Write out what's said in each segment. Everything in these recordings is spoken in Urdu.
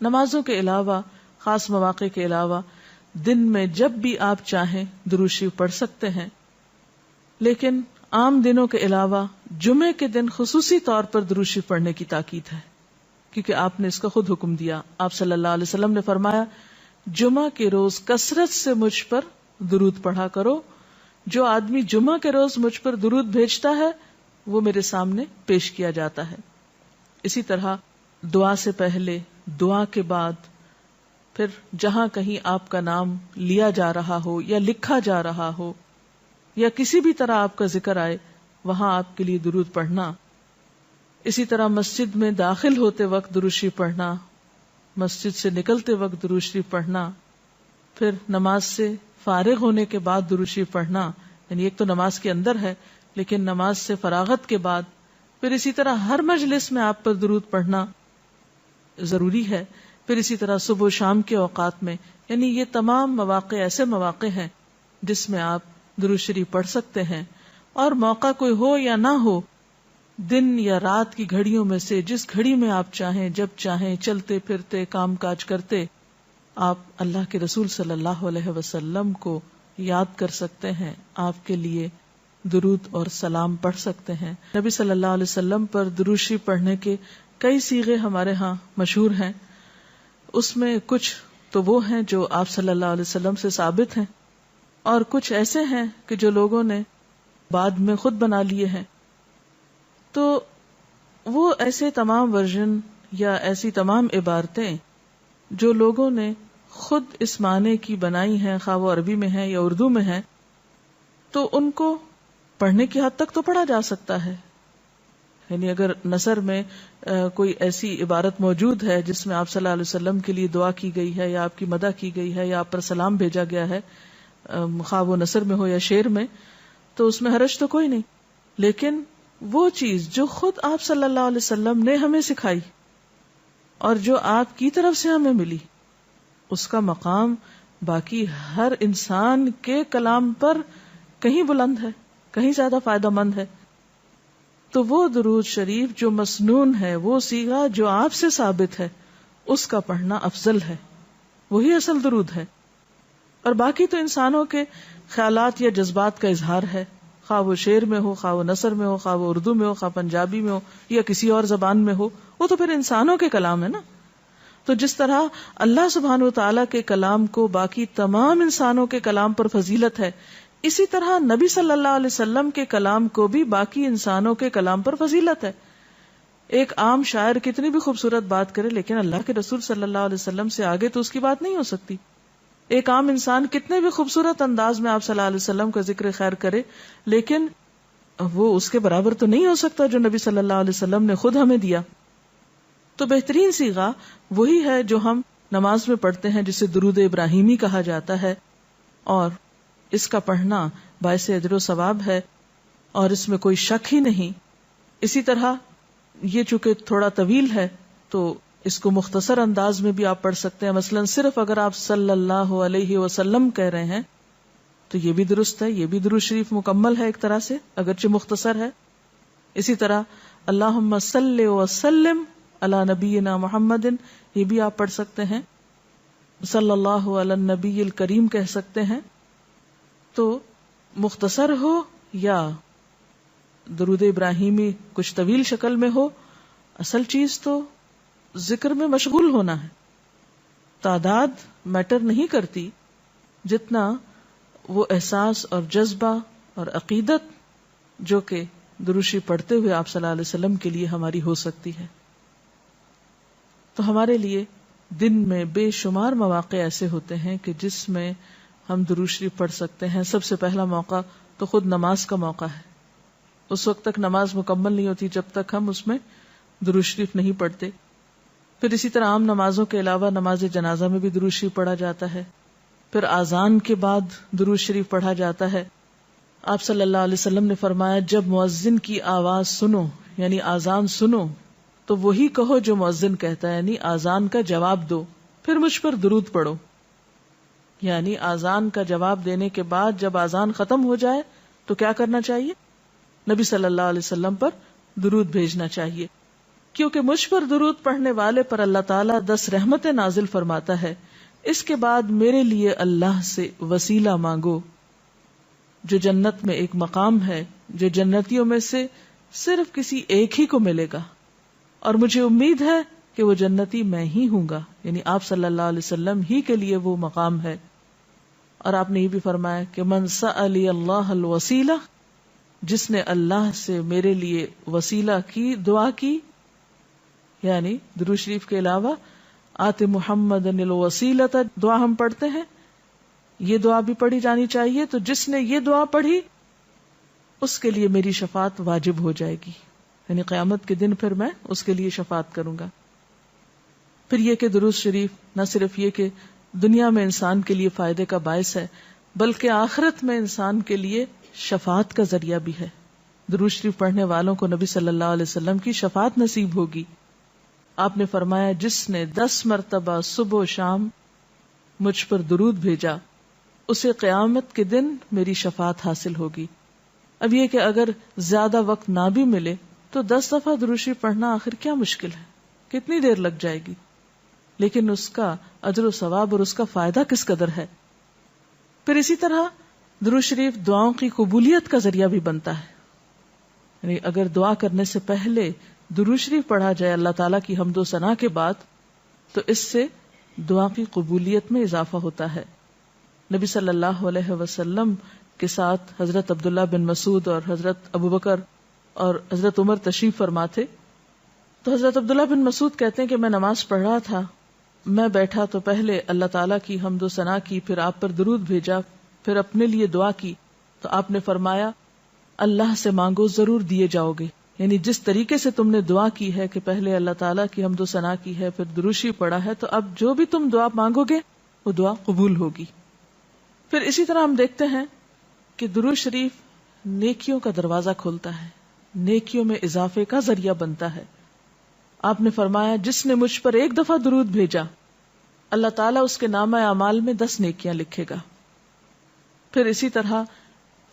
نمازوں کے علاوہ، خاص مواقع کے علاوہ دن میں جب بھی آپ چاہیں درود شریف پڑھ سکتے ہیں، لیکن عام دنوں کے علاوہ جمعے کے دن خصوصی طور پر درود شریف پڑھنے کی تاکید ہے، کیونکہ آپ نے اس کا خود حکم دیا. آپ صلی اللہ علیہ وسلم نے فرمایا جمعہ کے روز کثرت سے مجھ پر درود پڑھا کرو، جو آدمی جمعہ کے روز مجھ پر درود بھیجتا ہے وہ میرے سامنے پیش کیا جاتا ہے. اسی طرح دعا سے پہلے، دعا کے بعد، پھر جہاں کہیں آپ کا نام لیا جا رہا ہو یا لکھا جا رہا ہو یا کسی بھی طرح آپ کا ذکر آئے وہاں آپ کے لیے درود پڑھنا. اسی طرح مسجد میں داخل ہوتے وقت درود شریف پڑھنا، مسجد سے نکلتے وقت درود شریف پڑھنا، پھر نماز سے فارغ ہونے کے بعد درود شریف پڑھنا، یعنی ایک تو نماز کے اندر ہے لیکن نماز سے فراغت کے بعد، پھر اسی طرح ہر مجلس میں آپ پر درود پڑھنا ضروری ہے. پھر اسی طرح صبح و شام کے اوقات میں، یعنی یہ تمام مواقع ایسے مواقع ہیں جس میں آپ درود شریف پڑھ سکتے ہیں. اور موقع کوئی ہو یا نہ ہو، دن یا رات کی گھڑیوں میں سے جس گھڑی میں آپ چاہیں، جب چاہیں، چلتے پھرتے کام کاج کرتے، آپ اللہ کے رسول صلی اللہ علیہ وسلم کو یاد کر سکتے ہیں، آپ کے لیے درود اور سلام پڑھ سکتے ہیں. نبی صلی اللہ علیہ وسلم پر درود شریف پڑھنے کے کئی صیغے ہمارے ہاں مشہور ہیں. اس میں کچھ تو وہ ہیں جو آپ صلی اللہ علیہ وسلم سے ثابت ہیں، اور کچھ ایسے ہیں کہ جو لوگوں نے بعد میں خود بنا لیے ہیں. تو وہ ایسے تمام ورژن یا ایسی تمام عبارتیں جو لوگوں نے خود اس معنی کی بنائی ہیں، خواہ وہ عربی میں ہیں یا اردو میں ہیں، تو ان کو پڑھنے کی حد تک تو پڑھا جا سکتا ہے. یعنی اگر نثر میں کوئی ایسی عبارت موجود ہے جس میں آپ صلی اللہ علیہ وسلم کے لیے دعا کی گئی ہے یا آپ کی مدح کی گئی ہے یا آپ پر سلام بھیجا گیا ہے، خواہ وہ نثر میں ہو یا شعر میں، تو اس میں حرج تو کوئی نہیں. لیکن وہ چیز جو خود آپ صلی اللہ علیہ وسلم نے ہمیں سکھائی اور جو آپ کی طرف سے ہمیں ملی، اس کا مقام باقی ہر انسان کے کلام پر کہیں بلند ہے، کہیں زیادہ فائدہ مند ہے. تو وہ درود شریف جو مسنون ہے، وہ صیغہ جو آپ سے ثابت ہے، اس کا پڑھنا افضل ہے، وہی اصل درود ہے. اور باقی تو انسانوں کے خیالات یا جذبات کا اظہار ہے، خواہ وہ شعر میں ہو، خواہ وہ نثر میں ہو، خواہ وہ اردو میں ہو، خواہ پنجابی میں ہو یا کسی اور زبان میں ہو، وہ تو پھر انسانوں کے کلام ہے نا. تو جس طرح اللہ سبحانہ وتعالیٰ کے کلام کو باقی تمام انسانوں کے کلام پر فضیلت ہے، اسی طرح نبی صلی اللہ علیہ وسلم کے کلام کو بھی باقی انسانوں کے کلام پر فضیلت ہے. ایک عام شاعر کتنی بھی خوبصورت بات کرے لیکن اللہ کے رسول صلی اللہ علیہ وسلم سے آگے تو اس کی بات نہیں ہو سکتی. ایک عام انسان کتنے بھی خوبصورت انداز میں آپ صلی اللہ علیہ وسلم کا ذکر خیر کرے لیکن وہ اس کے برابر تو نہیں ہو سکتا جو نبی صلی اللہ علیہ وسلم نے خود ہمیں دیا. تو بہترین صیغہ وہی ہے جو ہم نماز میں پڑھتے ہیں، جسے درود ابراہیمی کہا جاتا ہے، اور اس کا پڑھنا باعث اجر و ثواب ہے اور اس میں کوئی شک ہی نہیں. اسی طرح یہ چونکہ تھوڑا طویل ہے تو اس کو مختصر انداز میں بھی آپ پڑھ سکتے ہیں. مثلا صرف اگر آپ صلی اللہ علیہ وسلم کہہ رہے ہیں تو یہ بھی درست ہے، یہ بھی درود شریف مکمل ہے ایک طرح سے، اگرچہ مختصر ہے. اسی طرح اللہم صلی وسلم علی نبینا محمد، یہ بھی آپ پڑھ سکتے ہیں. صلی اللہ علی النبی الکریم کہہ سکتے ہیں. تو مختصر ہو یا درود ابراہیمی کچھ طویل شکل میں ہو، اصل چیز تو ذکر میں مشغول ہونا ہے. تعداد میٹر نہیں کرتی جتنا وہ احساس اور جذبہ اور عقیدت جو کہ درود شریف پڑھتے ہوئے آپ صلی اللہ علیہ وسلم کے لیے ہماری ہو سکتی ہے. تو ہمارے لیے دن میں بے شمار مواقع ایسے ہوتے ہیں کہ جس میں ہم درود شریف پڑھ سکتے ہیں. سب سے پہلا موقع تو خود نماز کا موقع ہے. اس وقت تک نماز مکمل نہیں ہوتی جب تک ہم اس میں درود شریف نہیں پڑھتے. پھر اسی طرح عام نمازوں کے علاوہ نماز جنازہ میں بھی درود شریف پڑھا جاتا ہے. پھر اذان کے بعد درود شریف پڑھا جاتا ہے. آپ صلی اللہ علیہ وسلم نے فرمایا جب مؤذن کی آواز سنو یعنی اذان سنو تو وہی کہو جو مؤذن کہتا ہے، یعنی اذان کا جواب دو، پھر مجھ پر درود پڑھو. یعنی اذان کا جواب دینے کے بعد جب اذان ختم ہو جائے تو کیا کرنا چاہیے؟ نبی صلی اللہ علیہ وسلم پر درود بھیجنا چاہیے. کیونکہ مجھ پر درود پڑھنے والے پر اللہ تعالیٰ 10 رحمتیں نازل فرماتا ہے. اس کے بعد میرے لیے اللہ سے وسیلہ مانگو، جو جنت میں ایک مقام ہے جو جنتیوں میں سے صرف کسی ایک ہی کو ملے گا، اور مجھے امید ہے کہ وہ جنتی میں ہی ہوں گا، یعنی آپ صلی اللہ علیہ وسلم ہی کے لیے وہ مقام ہے. اور آپ نے یہ بھی فرمایا کہ من سألی اللہ الوسیلہ، جس نے اللہ سے میرے لیے وسیلہ کی دعا کی، یعنی درود شریف کے علاوہ آت محمد الوسیلۃ دعا ہم پڑھتے ہیں، یہ دعا بھی پڑھی جانی چاہیے. تو جس نے یہ دعا پڑھی اس کے لیے میری شفاعت واجب ہو جائے گی، یعنی قیامت کے دن پھر میں اس کے لیے شفاعت کروں گا. پھر یہ کہ درود شریف نہ صرف یہ کہ دنیا میں انسان کے لیے فائدے کا باعث ہے، بلکہ آخرت میں انسان کے لیے شفاعت کا ذریعہ بھی ہے. درود شریف پڑھنے والوں کو نبی صلی اللہ علیہ وسلم کی شفاعت نصیب ہوگی. آپ نے فرمایا جس نے 10 مرتبہ صبح و شام مجھ پر درود بھیجا اسے قیامت کے دن میری شفاعت حاصل ہوگی. اب یہ کہ اگر زیادہ وقت نہ بھی ملے تو 10 دفعہ درود شریف پڑھنا آخر کیا مشکل ہے، کتنی دیر لگ جائے گی، لیکن اس کا اجر و ثواب اور اس کا فائدہ کس قدر ہے. پھر اسی طرح درود شریف دعاؤں کی قبولیت کا ذریعہ بھی بنتا ہے، یعنی اگر دعا کرنے سے پہلے درود شریف پڑھا جائے اللہ تعالیٰ کی حمد و ثنا کے بعد تو اس سے دعا کی قبولیت میں اضافہ ہوتا ہے. نبی صلی اللہ علیہ وسلم کے ساتھ حضرت عبداللہ بن مسعود اور حضرت ابوبکر اور حضرت عمر تشریف فرما تھے. تو حضرت عبداللہ بن مسعود کہتے ہیں کہ میں نماز پڑھ رہا تھا، میں بیٹھا تو پہلے اللہ تعالیٰ کی حمد و ثنا کی، پھر آپ پر درود بھیجا، پھر اپنے لیے دعا کی. تو آپ نے فرمایا اللہ سے مانگو ضرور دیے جاؤ گے، یعنی جس طریقے سے تم نے دعا کی ہے کہ پہلے اللہ تعالیٰ کی حمد و ثنا کی ہے پھر درود شریف پڑھا ہے، تو اب جو بھی تم دعا مانگو گے وہ دعا قبول ہوگی. پھر اسی طرح ہم دیکھتے ہیں کہ درود شریف نیکیوں کا دروازہ کھولتا ہے، نیکیوں میں اضافے کا ذریعہ بنتا ہے. آپ نے فرمایا جس نے مجھ پر ایک دفعہ درود بھیجا اللہ تعالیٰ اس کے نامہ اعمال میں 10 نیکیاں لکھے گا. پھر اسی طرح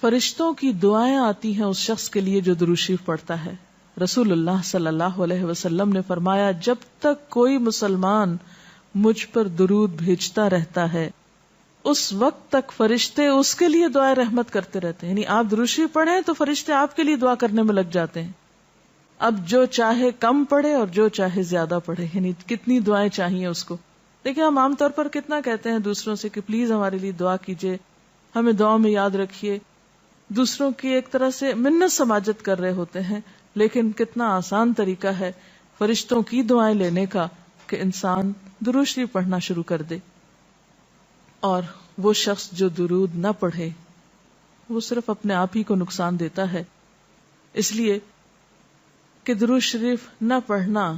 فرشتوں کی دعائیں آتی ہیں اس شخص کے لیے جو درود شریف پڑھتا ہے. رسول اللہ صلی اللہ علیہ وسلم نے فرمایا جب تک کوئی مسلمان مجھ پر درود بھیجتا رہتا ہے اس وقت تک فرشتے اس کے لیے دعائیں رحمت کرتے رہتے ہیں. یعنی آپ درود شریف پڑھیں تو فرشتے آپ کے لیے دعا کرنے میں لگ جاتے ہیں. اب جو چاہے کم پڑھے اور جو چاہے زیادہ پڑھے، یعنی کتنی دعائیں چاہیے اس کو. دیکھیں ہم عام طور پر کتنا کہتے ہیں دوسروں سے کہ پلیز ہمارے لیے دعا کیجیے، ہمیں دعا میں یاد رکھیے، دوسروں کی ایک طرح سے منت سماجت کر رہے ہوتے ہیں. لیکن کتنا آسان طریقہ ہے فرشتوں کی دعائیں لینے کا کہ انسان درود شریف پڑھنا شروع کر دے. اور وہ شخص جو درود نہ پڑھے وہ صرف اپنے آپ ہی کو نقصان دیتا ہے، اس لیے کہ درود شریف نہ پڑھنا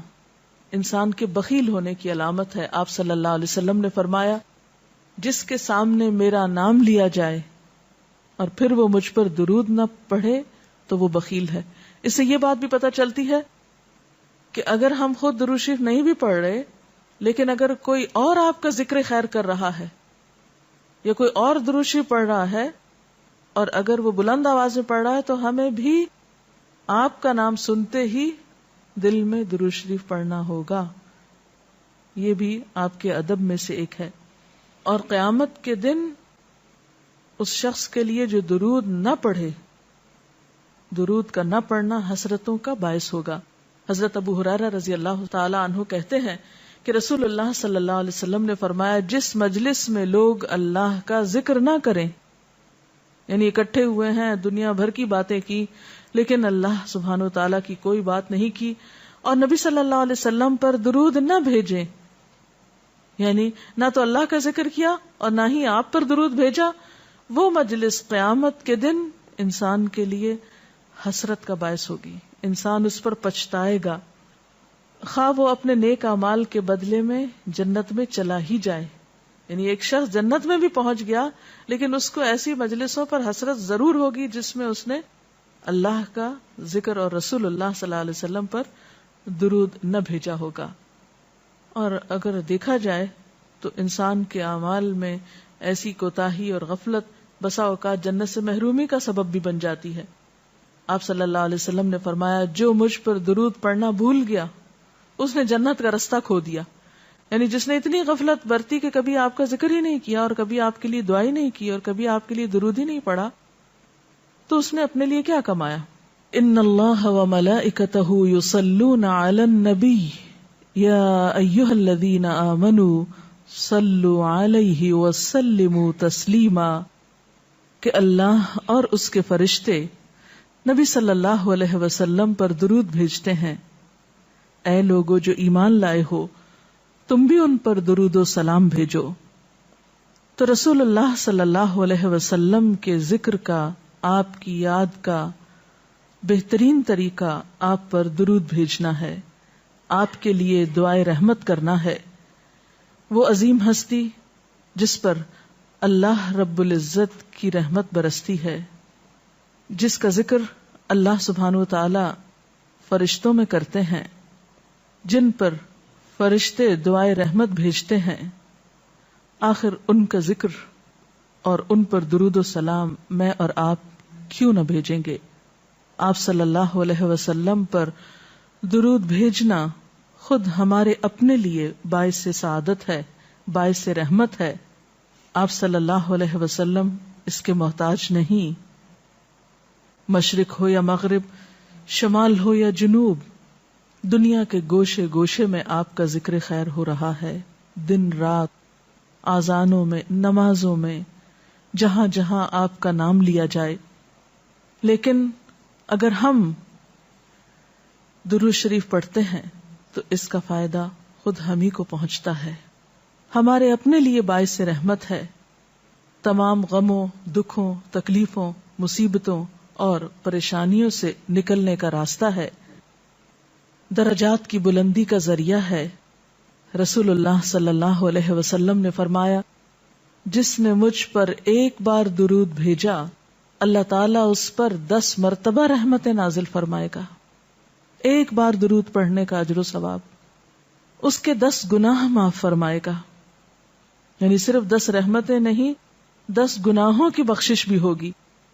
انسان کے بخیل ہونے کی علامت ہے. آپ صلی اللہ علیہ وسلم نے فرمایا جس کے سامنے میرا نام لیا جائے اور پھر وہ مجھ پر درود نہ پڑھے تو وہ بخیل ہے. اس سے یہ بات بھی پتہ چلتی ہے کہ اگر ہم خود درود شریف نہیں بھی پڑھ رہے لیکن اگر کوئی اور آپ کا ذکر خیر کر رہا ہے یا کوئی اور درود شریف پڑھ رہا ہے اور اگر وہ بلند آواز میں پڑھ رہا ہے تو ہمیں بھی آپ کا نام سنتے ہی دل میں درود شریف پڑھنا ہوگا. یہ بھی آپ کے ادب میں سے ایک ہے. اور قیامت کے دن اس شخص کے لیے جو درود نہ پڑھے، درود کا نہ پڑھنا حسرتوں کا باعث ہوگا. حضرت ابو ہریرہ رضی اللہ تعالی عنہ کہتے ہیں کہ رسول اللہ صلی اللہ علیہ وسلم نے فرمایا جس مجلس میں لوگ اللہ کا ذکر نہ کریں، یعنی اکٹھے ہوئے ہیں دنیا بھر کی باتیں کی لیکن اللہ سبحانہ و تعالیٰ کی کوئی بات نہیں کی، اور نبی صلی اللہ علیہ وسلم پر درود نہ بھیجیں، یعنی نہ تو اللہ کا ذکر کیا اور نہ ہی آپ پر درود بھیجا، وہ مجلس قیامت کے دن انسان کے لیے حسرت کا باعث ہوگی. انسان اس پر پچھتائے گا، خواہ وہ اپنے نیک اعمال کے بدلے میں جنت میں چلا ہی جائے. یعنی ایک شخص جنت میں بھی پہنچ گیا لیکن اس کو ایسی مجلسوں پر حسرت ضرور ہوگی جس میں اس نے اللہ کا ذکر اور رسول اللہ صلی اللہ علیہ وسلم پر درود نہ بھیجا ہوگا. اور اگر دیکھا جائے تو انسان کے اعمال میں ایسی کوتاہی اور غفلت بسا اوقات جنت سے محرومی کا سبب بھی بن جاتی ہے. آپ صلی اللہ علیہ وسلم نے فرمایا جو مجھ پر درود پڑھنا بھول گیا اس نے جنت کا رستہ کھو دیا. یعنی جس نے اتنی غفلت برتی کہ کبھی آپ کا ذکر ہی نہیں کیا اور کبھی آپ کے لیے دعائی نہیں کی اور کبھی آپ کے لیے درود ہی نہیں پڑھا, تو اس نے اپنے لیے کیا کمایا؟ ان اللہ وملائکتہ یصلون علی النبی یا ایھا الذین آمنوا صلوا علیہ وسلموا تسلیما, کہ اللہ اور اس کے فرشتے نبی صلی اللہ علیہ وسلم پر درود بھیجتے ہیں. اے لوگو جو ایمان لائے ہو, تم بھی ان پر درود و سلام بھیجو. تو رسول اللہ صلی اللہ علیہ وسلم کے ذکر کا, آپ کی یاد کا بہترین طریقہ آپ پر درود بھیجنا ہے, آپ کے لیے دعائے رحمت کرنا ہے. وہ عظیم ہستی جس پر اللہ رب العزت کی رحمت برستی ہے, جس کا ذکر اللہ سبحانہ وتعالی فرشتوں میں کرتے ہیں, جن پر فرشتے دعائے رحمت بھیجتے ہیں, آخر ان کا ذکر اور ان پر درود و سلام میں اور آپ کیوں نہ بھیجیں گے؟ آپ صلی اللہ علیہ وسلم پر درود بھیجنا خود ہمارے اپنے لیے باعث سعادت ہے, باعث رحمت ہے. آپ صلی اللہ علیہ وسلم اس کے محتاج نہیں. مشرق ہو یا مغرب, شمال ہو یا جنوب, دنیا کے گوشے گوشے میں آپ کا ذکر خیر ہو رہا ہے, دن رات, آذانوں میں, نمازوں میں, جہاں جہاں آپ کا نام لیا جائے. لیکن اگر ہم درود شریف پڑھتے ہیں تو اس کا فائدہ خود ہم ہی کو پہنچتا ہے, ہمارے اپنے لیے باعث رحمت ہے. تمام غموں, دکھوں, تکلیفوں, مصیبتوں اور پریشانیوں سے نکلنے کا راستہ ہے, درجات کی بلندی کا ذریعہ ہے. رسول اللہ صلی اللہ علیہ وسلم نے فرمایا, جس نے مجھ پر ایک بار درود بھیجا اللہ تعالیٰ اس پر 10 مرتبہ رحمت نازل فرمائے گا. ایک بار درود پڑھنے کا اجر و ثواب, اس کے 10 گناہ معاف فرمائے گا. یعنی صرف 10 رحمتیں نہیں, 10 گناہوں کی بخشش بھی ہوگی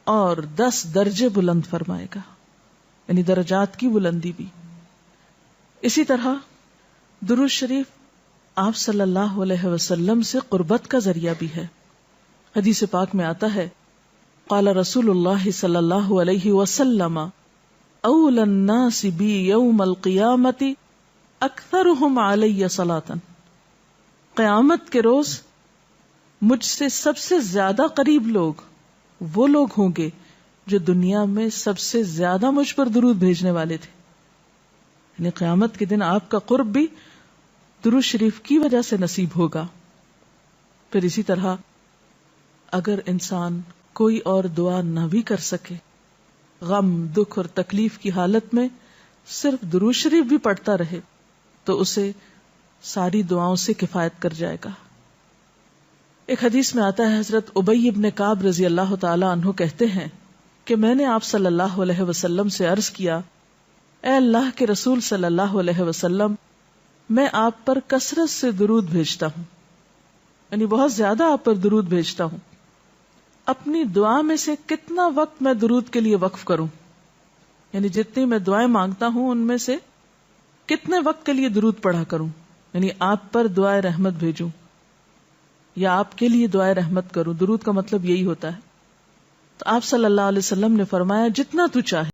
اور 10 درجے بلند فرمائے گا, یعنی درجات کی بلندی بھی. اسی طرح درود شریف آپ صلی اللہ علیہ وسلم سے قربت کا ذریعہ بھی ہے. حدیث پاک میں آتا ہے, قال رسول اللہ صلی اللہ علیہ وسلم اول الناس بی یوم القیامت اکثرهم علی صلاۃ, قیامت کے روز مجھ سے سب سے زیادہ قریب لوگ وہ لوگ ہوں گے جو دنیا میں سب سے زیادہ مجھ پر درود بھیجنے والے تھے. یعنی قیامت کے دن آپ کا قرب بھی درود شریف کی وجہ سے نصیب ہوگا. پھر اسی طرح اگر انسان کوئی اور دعا نہ بھی کر سکے, غم, دکھ اور تکلیف کی حالت میں صرف درود شریف بھی پڑھتا رہے تو اسے ساری دعاؤں سے کفایت کر جائے گا. ایک حدیث میں آتا ہے, حضرت ابی بن کعب رضی اللہ تعالی عنہ کہتے ہیں کہ میں نے آپ صلی اللہ علیہ وسلم سے عرض کیا, اے اللہ کے رسول صلی اللہ علیہ وسلم, میں آپ پر کثرت سے درود بھیجتا ہوں, یعنی بہت زیادہ آپ پر درود بھیجتا ہوں, اپنی دعا میں سے کتنا وقت میں درود کے لیے وقف کروں؟ یعنی جتنی میں دعائیں مانگتا ہوں ان میں سے کتنے وقت کے لیے درود پڑھا کروں, یعنی آپ پر دعائے رحمت بھیجوں یا آپ کے لیے دعائے رحمت کروں. درود کا مطلب یہی ہوتا ہے. تو آپ صلی اللہ علیہ وسلم نے فرمایا, جتنا تو چاہے.